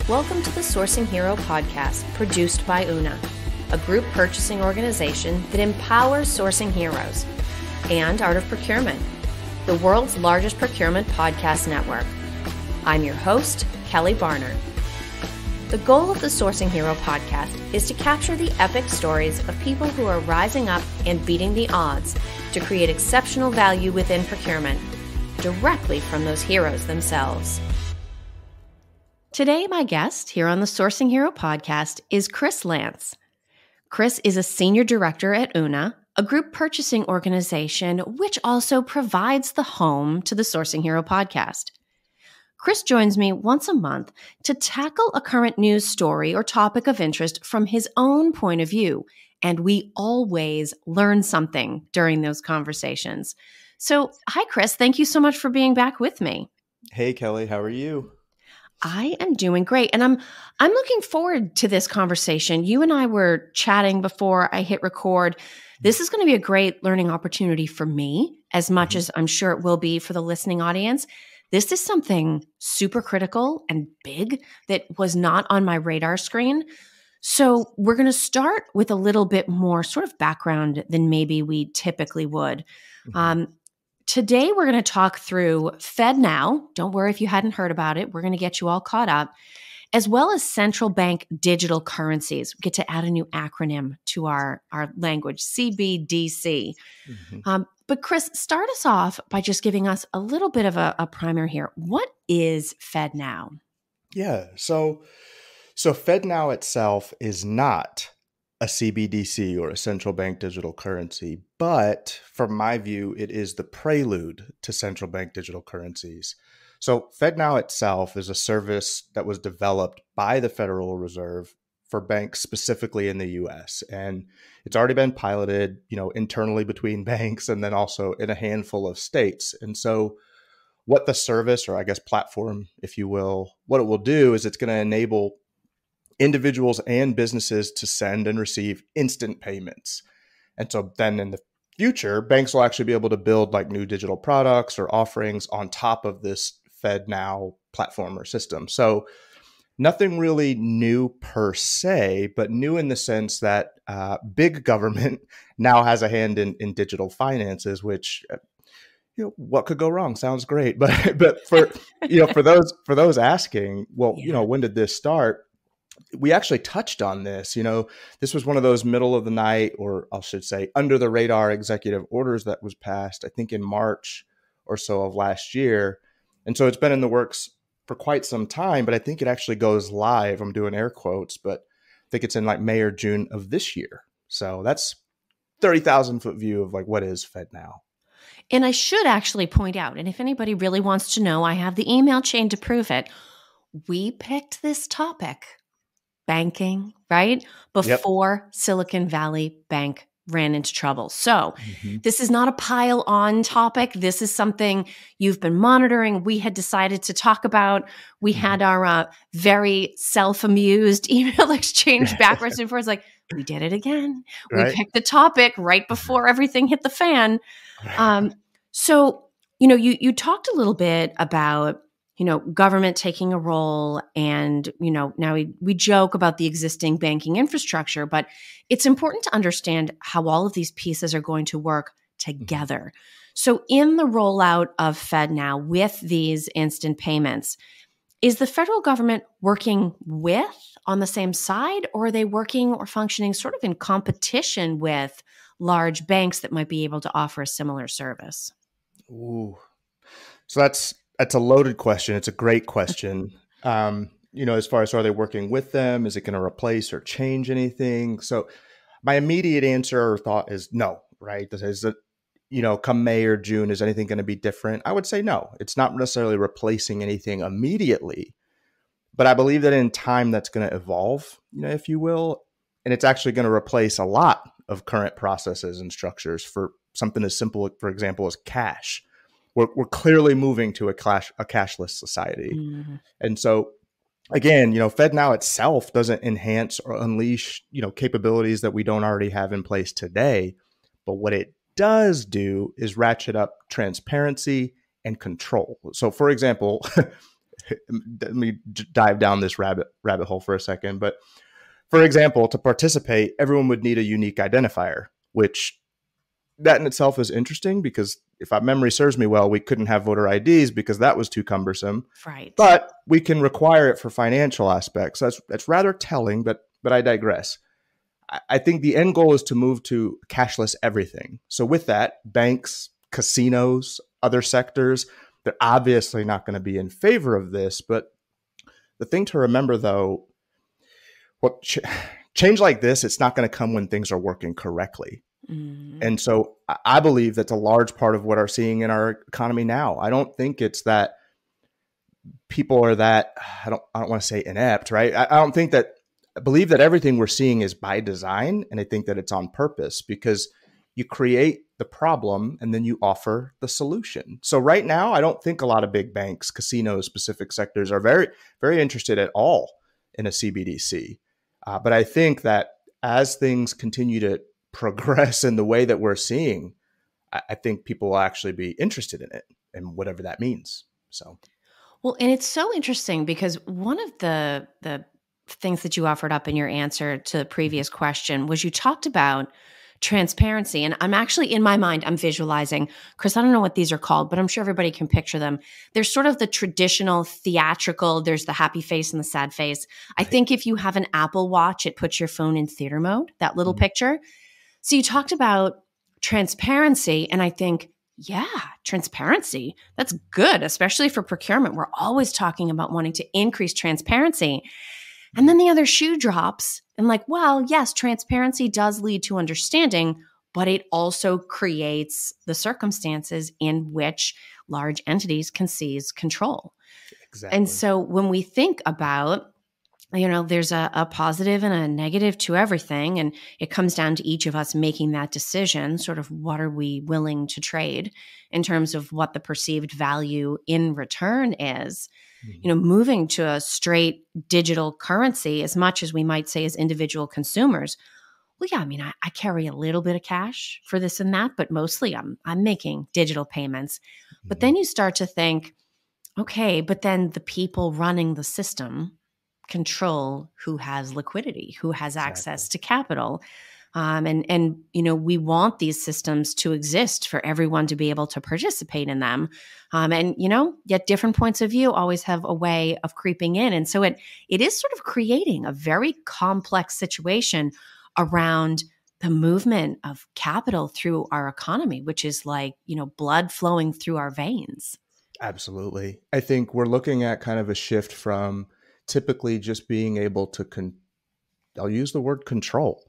Welcome to the Sourcing Hero podcast, produced by Una, a group purchasing organization that empowers sourcing heroes, and Art of Procurement, the world's largest procurement podcast network. I'm your host, Kelly Barner. The goal of the Sourcing Hero podcast is to capture the epic stories of people who are rising up and beating the odds to create exceptional value within procurement, directly from those heroes themselves. Today, my guest here on the Sourcing Hero podcast is Kris Lance. Kris is a senior director at Una, a group purchasing organization which also provides the home to the Sourcing Hero podcast. Kris joins me once a month to tackle a current news story or topic of interest from his own point of view, and we always learn something during those conversations. So, hi, Kris. Thank you so much for being back with me. Hey, Kelly. How are you? I am doing great. And I'm looking forward to this conversation. You and I were chatting before I hit record. This is going to be a great learning opportunity for me, as much as I'm sure it will be for the listening audience. This is something super critical and big that was not on my radar screen. So we're going to start with a little bit more sort of background than maybe we typically would. Today, we're going to talk through FedNow. Don't worry if you hadn't heard about it. We're going to get you all caught up, as well as central bank digital currencies. We get to add a new acronym to our language, CBDC. But Kris, start us off by just giving us a little bit of a primer here. What is FedNow? Yeah, so FedNow itself is not a CBDC or a central bank digital currency, but from my view, it is the prelude to central bank digital currencies. So FedNow itself is a service that was developed by the Federal Reserve for banks specifically in the US. And it's already been piloted, internally between banks and then also in a handful of states. And so what the service, or I guess platform, if you will, what it will do is it's going to enable individuals and businesses to send and receive instant payments. And so then in the future, banks will actually be able to build like new digital products or offerings on top of this FedNow platform or system. So nothing really new per se, but new in the sense that big government now has a hand in digital finances, which what could go wrong? Sounds great. But for for those asking, well, when did this start? We actually touched on this. This was one of those middle of the night, or I should say under the radar executive orders that was passed, I think in March or so of last year. And so it's been in the works for quite some time, but I think it actually goes live. I'm doing air quotes, but I think it's in like May or June of this year. So that's 30,000 foot view of like, what is FedNow? And I should actually point out, and if anybody really wants to know, I have the email chain to prove it. We picked this topic, banking, right? Before Silicon Valley Bank ran into trouble. So this is not a pile on topic. This is something you've been monitoring. We had decided to talk about. We had our very self-amused email exchange backwards and forwards. Like, we did it again. Right? We picked the topic right before everything hit the fan. So, you talked a little bit about government taking a role, and, now we joke about the existing banking infrastructure, but it's important to understand how all of these pieces are going to work together. So in the rollout of FedNow with these instant payments, is the federal government working on the same side, or are they working or functioning sort of in competition with large banks that might be able to offer a similar service? Ooh, so that's a loaded question. It's a great question. As far as, are they working with them? Is it going to replace or change anything? So my immediate answer or thought is no, right? Is that, come May or June, is anything going to be different? I would say no. It's not necessarily replacing anything immediately, but I believe that in time that's going to evolve, if you will, and it's actually going to replace a lot of current processes and structures for something as simple, for example, as cash. We're clearly moving to a cashless society. And so, again, FedNow itself doesn't enhance or unleash, capabilities that we don't already have in place today. But what it does do is ratchet up transparency and control. So, for example, let me dive down this rabbit hole for a second. But for example, to participate, everyone would need a unique identifier, which that in itself is interesting because if my memory serves me well, we couldn't have voter IDs because that was too cumbersome. Right. But we can require it for financial aspects. That's rather telling, but I digress. I think the end goal is to move to cashless everything. So with that, banks, casinos, other sectors, they're obviously not going to be in favor of this. But the thing to remember, though, change like this, it's not going to come when things are working correctly. Mm-hmm. And so I believe that's a large part of what we're seeing in our economy now. I don't think it's that people are that, I don't want to say inept, right? I believe that everything we're seeing is by design. And I think that it's on purpose because you create the problem and then you offer the solution. So right now, I don't think a lot of big banks, casinos, specific sectors are very, very interested at all in a CBDC. But I think that as things continue to progress in the way that we're seeing, I think people will actually be interested in it and whatever that means. So, well, and it's so interesting because one of the things that you offered up in your answer to the previous question was you talked about transparency. And I'm actually, in my mind, I'm visualizing, Kris, I don't know what these are called, but I'm sure everybody can picture them. There's sort of the traditional theatrical, there's the happy face and the sad face. I think if you have an Apple Watch, it puts your phone in theater mode, that little picture. So you talked about transparency, and I think, yeah, transparency, that's good, especially for procurement. We're always talking about wanting to increase transparency. And then the other shoe drops and like, well, yes, transparency does lead to understanding, but it also creates the circumstances in which large entities can seize control. Exactly. And so when we think about, there's a positive and a negative to everything, and it comes down to each of us making that decision, sort of what are we willing to trade in terms of what the perceived value in return is. Moving to a straight digital currency, as much as we might say as individual consumers, well, yeah, I carry a little bit of cash for this and that, but mostly I'm making digital payments. But then you start to think, okay, but then the people running the system control who has liquidity, who has access to capital. And we want these systems to exist for everyone to be able to participate in them. Yet different points of view always have a way of creeping in. And so it is sort of creating a very complex situation around the movement of capital through our economy, which is like, blood flowing through our veins. Absolutely. I think we're looking at kind of a shift from typically just being able to, I'll use the word control,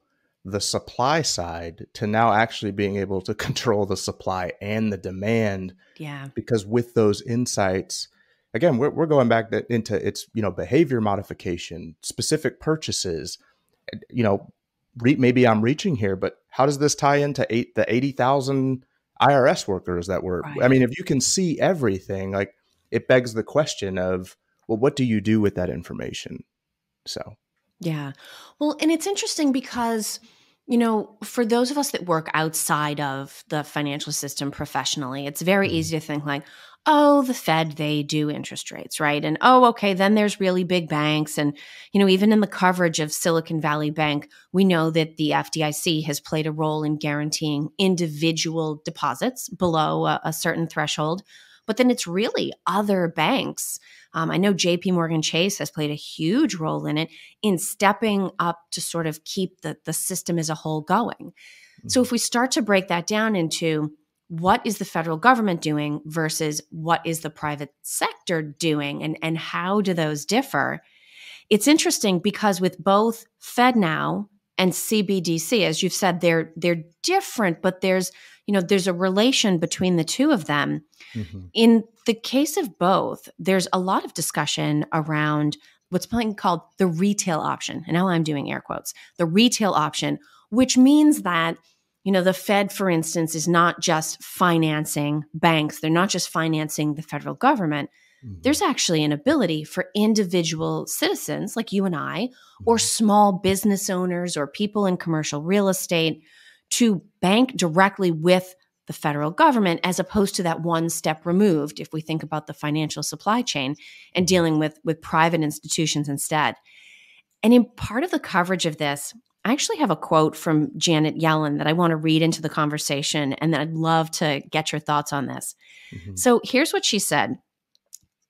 the supply side to now actually being able to control the supply and the demand. Yeah. Because with those insights, again, we're going back into its, behavior modification, specific purchases, maybe I'm reaching here, but how does this tie into the 80,000 IRS workers that were, right. If you can see everything, like it begs the question of, well, what do you do with that information? So. Yeah. Well, and it's interesting because, for those of us that work outside of the financial system professionally, it's very easy to think like, oh, the Fed, they do interest rates, right? And, oh, okay, then there's really big banks. And, even in the coverage of Silicon Valley Bank, we know that the FDIC has played a role in guaranteeing individual deposits below a certain threshold. But then it's really other banks. I know JP Morgan Chase has played a huge role in it in stepping up to sort of keep the system as a whole going. Mm-hmm. So if we start to break that down into what is the federal government doing versus what is the private sector doing and how do those differ, it's interesting because with both FedNow and CBDC, as you've said, they're different, but there's a relation between the two of them. Mm-hmm. In the case of both, there's a lot of discussion around what's being called the retail option. And now I'm doing air quotes, the retail option, which means that, the Fed, for instance, is not just financing banks. They're not just financing the federal government. Mm-hmm. There's actually an ability for individual citizens like you and I, or small business owners or people in commercial real estate to bank directly with the federal government, as opposed to that one step removed, if we think about the financial supply chain and dealing with private institutions instead. And in part of the coverage of this, I actually have a quote from Janet Yellen that I want to read into the conversation, and that I'd love to get your thoughts on this. Mm-hmm. So here's what she said.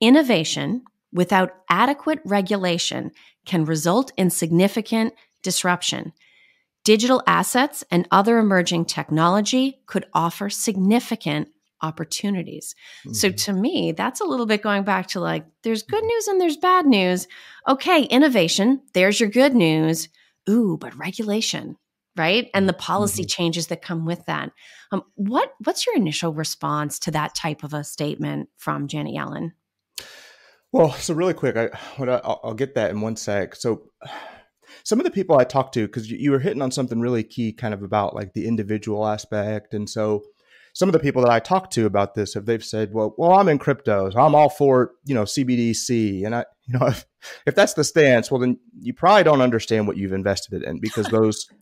Innovation without adequate regulation can result in significant disruption. Digital assets and other emerging technology could offer significant opportunities. Mm-hmm. So to me, that's a little bit going back to like, there's good news and there's bad news. Okay, innovation, there's your good news. Ooh, but regulation, right? And the policy changes that come with that. What's your initial response to that type of a statement from Janet Yellen? Well, so really quick, I'll get that in one sec. So some of the people I talked to, because you were hitting on something really key kind of about like the individual aspect. And so some of the people that I talked to about this, they've said, well, I'm in crypto, so I'm all for, CBDC. And if that's the stance, well, then you probably don't understand what you've invested it in, because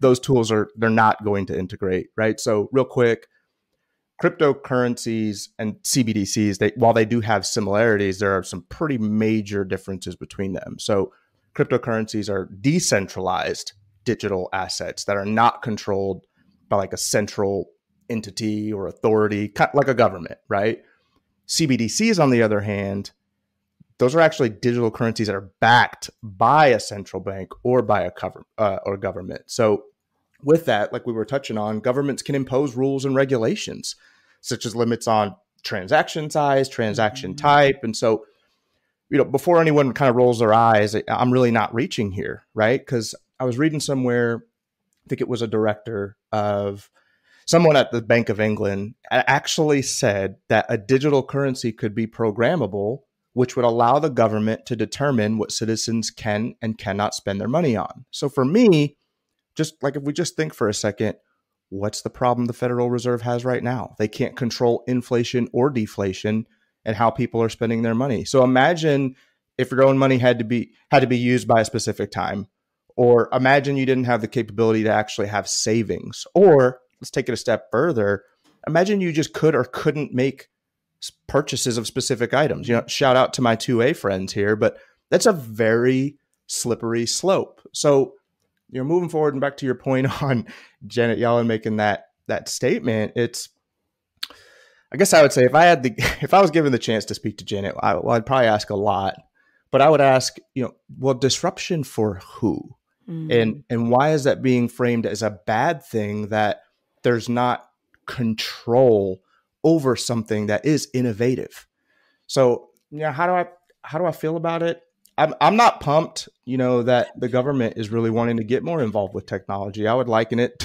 those tools they're not going to integrate, right? So real quick, cryptocurrencies and CBDCs, while they do have similarities, there are some pretty major differences between them. So cryptocurrencies are decentralized digital assets that are not controlled by like a central entity or authority, like a government, right? CBDCs, on the other hand, those are actually digital currencies that are backed by a central bank or by a government. So with that, like we were touching on, governments can impose rules and regulations, such as limits on transaction size, transaction type. And so, before anyone kind of rolls their eyes, I'm really not reaching here, right? Because I was reading somewhere, I think it was a director of someone at the Bank of England actually said that a digital currency could be programmable, which would allow the government to determine what citizens can and cannot spend their money on. So for me, just like if we just think for a second, what's the problem the Federal Reserve has right now? They can't control inflation or deflation and how people are spending their money. So imagine if your own money had to be used by a specific time, or imagine you didn't have the capability to actually have savings. Or let's take it a step further. Imagine you just could or couldn't make purchases of specific items. Shout out to my 2A friends here, but that's a very slippery slope. So moving forward and back to your point on Janet Yellen making that statement, I guess I would say if I was given the chance to speak to Janet, I'd probably ask a lot, but I would ask, well, disruption for who? And why is that being framed as a bad thing, that there's not control over something that is innovative? So, how do I feel about it? I'm not pumped, that the government is really wanting to get more involved with technology. I would liken it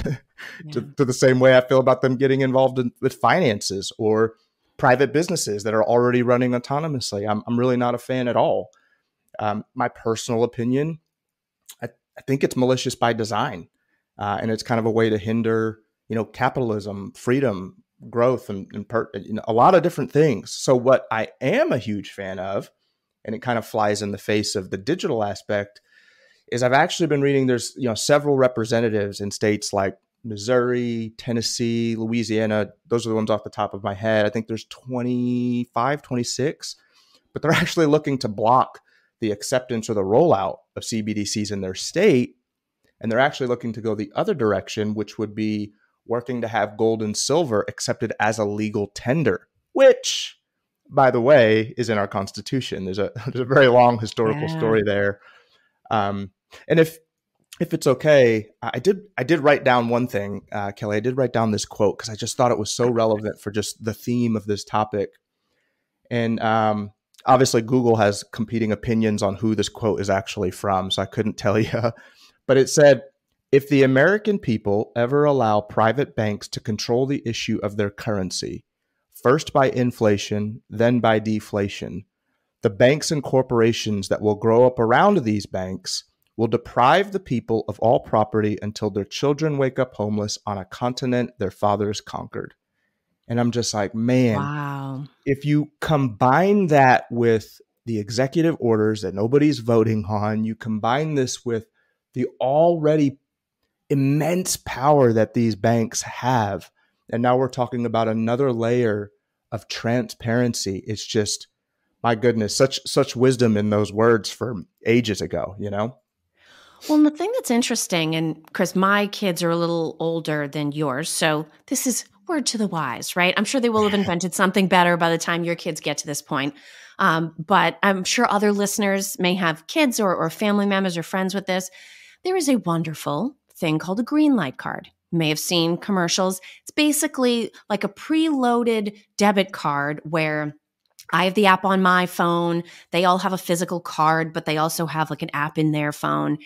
to the same way I feel about them getting involved with finances or private businesses that are already running autonomously. I'm really not a fan at all. My personal opinion, I think it's malicious by design, and it's kind of a way to hinder, capitalism, freedom, growth, and a lot of different things. So what I am a huge fan of, and it kind of flies in the face of the digital aspect, is I've actually been reading there's several representatives in states like Missouri, Tennessee, Louisiana. Those are the ones off the top of my head. I think there's 25, 26, but they're actually looking to block the acceptance or the rollout of CBDCs in their state. And they're actually looking to go the other direction, which would be working to have gold and silver accepted as a legal tender, which, by the way, is in our Constitution. There's a very long historical story there. And if it's okay, I did write down one thing, Kelly. I did write down this quote because I just thought it was so relevant for just the theme of this topic. And obviously, Google has competing opinions on who this quote is actually from, so I couldn't tell you. But it said, "If the American people ever allow private banks to control the issue of their currency, first by inflation, then by deflation, the banks and corporations that will grow up around these banks will deprive the people of all property until their children wake up homeless on a continent their fathers conquered." And I'm just like, man, wow. If you combine that with the executive orders that nobody's voting on, you combine this with the already immense power that these banks have, And now we're talking about another layer of transparency. It's just, my goodness, such wisdom in those words from ages ago, you know? Well, and the thing that's interesting, and Kris, my kids are a little older than yours, so this is word to the wise, right? I'm sure they will have invented something better by the time your kids get to this point. But I'm sure other listeners may have kids or family members or friends with this. There is a wonderful thing called a green light card. You may have seen commercials. It's basically like a preloaded debit card where I have the app on my phone. They all have a physical card, but they also have like an app in their phone.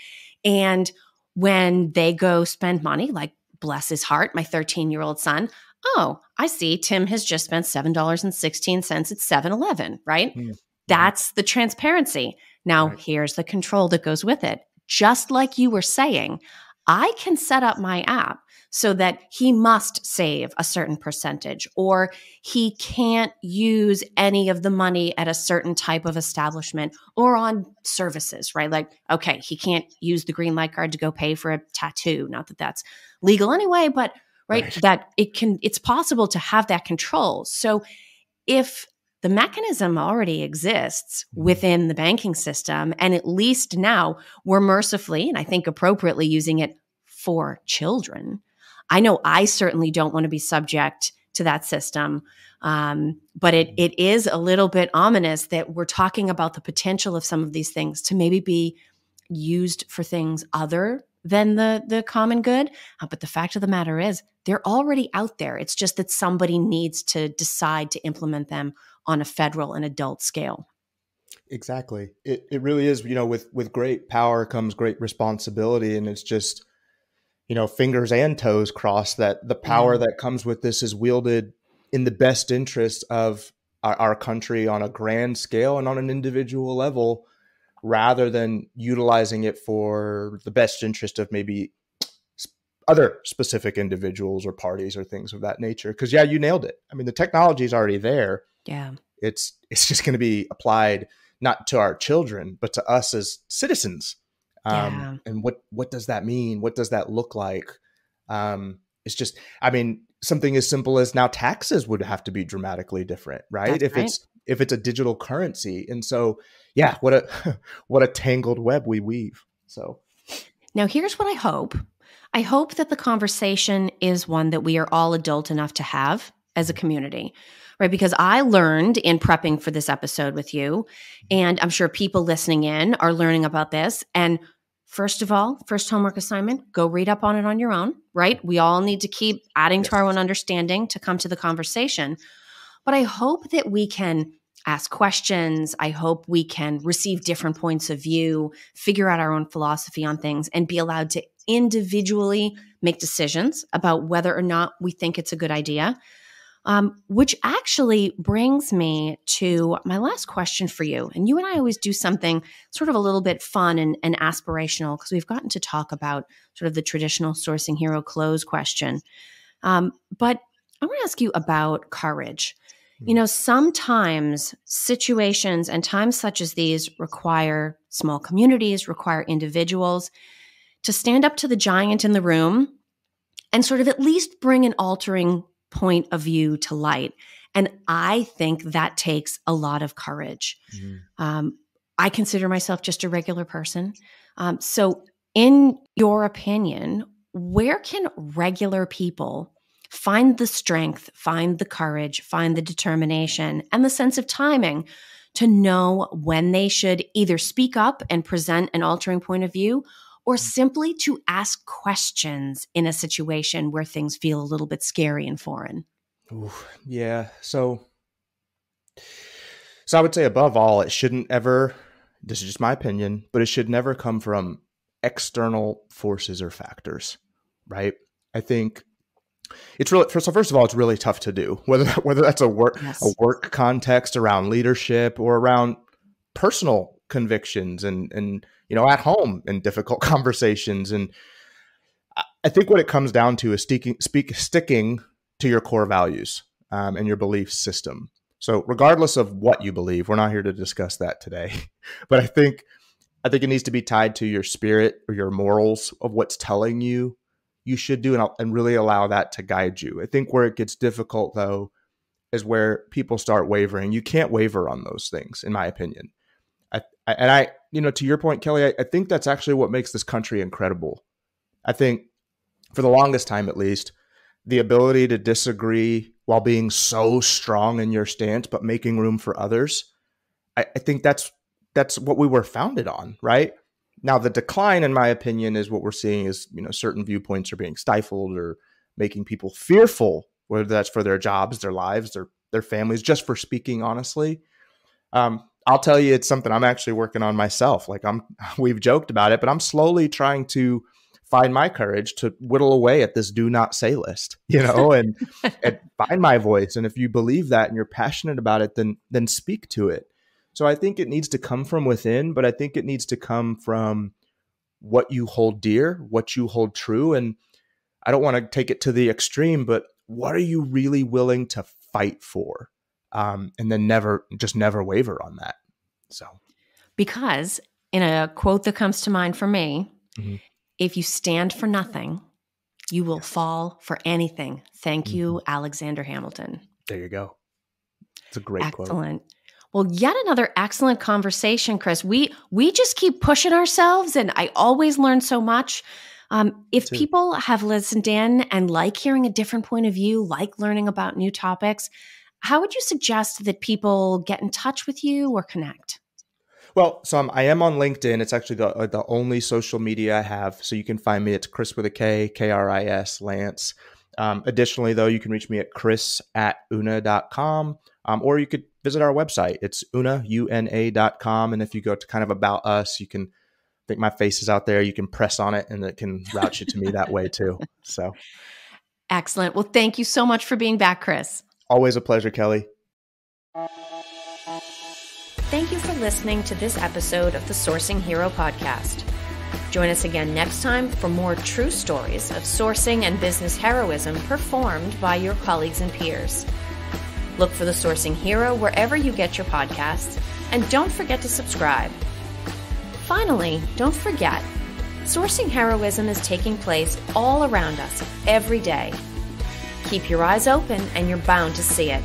And when they go spend money, like bless his heart, my 13-year-old son, oh, I see Tim has just spent $7.16 at 7-Eleven, right? Mm-hmm. That's the transparency. Now, Right. here's the control that goes with it. Just like you were saying, I can set up my app so that he must save a certain percentage, or he can't use any of the money at a certain type of establishment or on services, right? Like, okay, he can't use the green light card to go pay for a tattoo. Not that that's legal anyway, but right. That it's possible to have that control. So if the mechanism already exists within the banking system, and at least now we're mercifully, and I think appropriately, using it for children. I know I certainly don't want to be subject to that system, but it is a little bit ominous that we're talking about the potential of some of these things to maybe be used for things other than the common good. But the fact of the matter is, they're already out there. It's just that somebody needs to decide to implement them on a federal and adult scale. Exactly. It really is, you know, with great power comes great responsibility. And it's just, you know, fingers and toes crossed that the power that comes with this is wielded in the best interest of our country on a grand scale and on an individual level, rather than utilizing it for the best interest of maybe other specific individuals or parties or things of that nature. Because yeah, you nailed it. I mean, the technology is already there. Yeah. It's just going to be applied not to our children, but to us as citizens. And what does that mean? What does that look like? It's just, I mean, something as simple as now taxes would have to be dramatically different, right? That's If it's a digital currency. And so, yeah, what a tangled web we weave. So now here's what I hope. I hope that the conversation is one that we are all adult enough to have as a community, right? Because I learned in prepping for this episode with you, and I'm sure people listening in are learning about this. And first of all, first homework assignment, go read up on it on your own, right? We all need to keep adding to our own understanding to come to the conversation. But I hope that we can ask questions. I hope we can receive different points of view, figure out our own philosophy on things, and be allowed to individually make decisions about whether or not we think it's a good idea. Which actually brings me to my last question for you. And you and I always do something sort of a little bit fun and aspirational, because we've gotten to talk about sort of the traditional sourcing hero close question. But I want to ask you about courage. You know, sometimes situations and times such as these require small communities, require individuals to stand up to the giant in the room and sort of at least bring an altering point of view to light. And I think that takes a lot of courage. I consider myself just a regular person. So in your opinion, where can regular people find the strength, find the courage, find the determination, and the sense of timing to know when they should either speak up and present an altering point of view, or simply to ask questions in a situation where things feel a little bit scary and foreign? Ooh, yeah. So I would say above all, it shouldn't ever, this is just my opinion, but it should never come from external forces or factors, right? I think it's really, so first of all, it's really tough to do, whether that's a work context around leadership or around personal convictions and you know, at home in difficult conversations. And I think what it comes down to is sticking to your core values and your belief system. So regardless of what you believe, we're not here to discuss that today, but I think it needs to be tied to your spirit or your morals of what's telling you you should do and really allow that to guide you. I think where it gets difficult, though, is where people start wavering. You can't waver on those things, in my opinion. To your point, Kelly, I think that's actually what makes this country incredible. I think for the longest time, at least, the ability to disagree while being so strong in your stance, but making room for others. I think that's what we were founded on, right? Now, the decline, in my opinion, is what we're seeing is, certain viewpoints are being stifled or making people fearful, whether that's for their jobs, their lives, their families, just for speaking honestly. I'll tell you, it's something I'm actually working on myself. We've joked about it, but I'm slowly trying to find my courage to whittle away at this do not say list, and find my voice. And if you believe that and you're passionate about it, then speak to it. So I think it needs to come from within, but I think it needs to come from what you hold dear, what you hold true. And I don't want to take it to the extreme, but what are you really willing to fight for? And then never waver on that. So, because in a quote that comes to mind for me, if you stand for nothing, you will fall for anything. Thank you, Alexander Hamilton. There you go. It's a great quote. Excellent. Well, yet another excellent conversation, Kris. We just keep pushing ourselves, and I always learn so much. If people have listened in and like hearing a different point of view, like learning about new topics, how would you suggest that people get in touch with you or connect? Well, so I am on LinkedIn. It's actually the only social media I have. So you can find me. It's Kris with a K, Kris Lance. Additionally, though, you can reach me at kris@una.com, or you could visit our website. It's una.com. And if you go to kind of about us, you can, I think my face is out there. You can press on it and it can route you to me that way too. So excellent. Well, thank you so much for being back, Kris. Always a pleasure, Kelly. Thank you for listening to this episode of the Sourcing Hero podcast. Join us again next time for more true stories of sourcing and business heroism performed by your colleagues and peers. Look for the Sourcing Hero wherever you get your podcasts, and don't forget to subscribe. Finally, don't forget, sourcing heroism is taking place all around us every day. Keep your eyes open and you're bound to see it.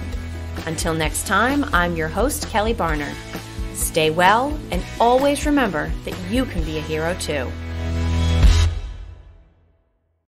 Until next time, I'm your host, Kelly Barner. Stay well and always remember that you can be a hero too.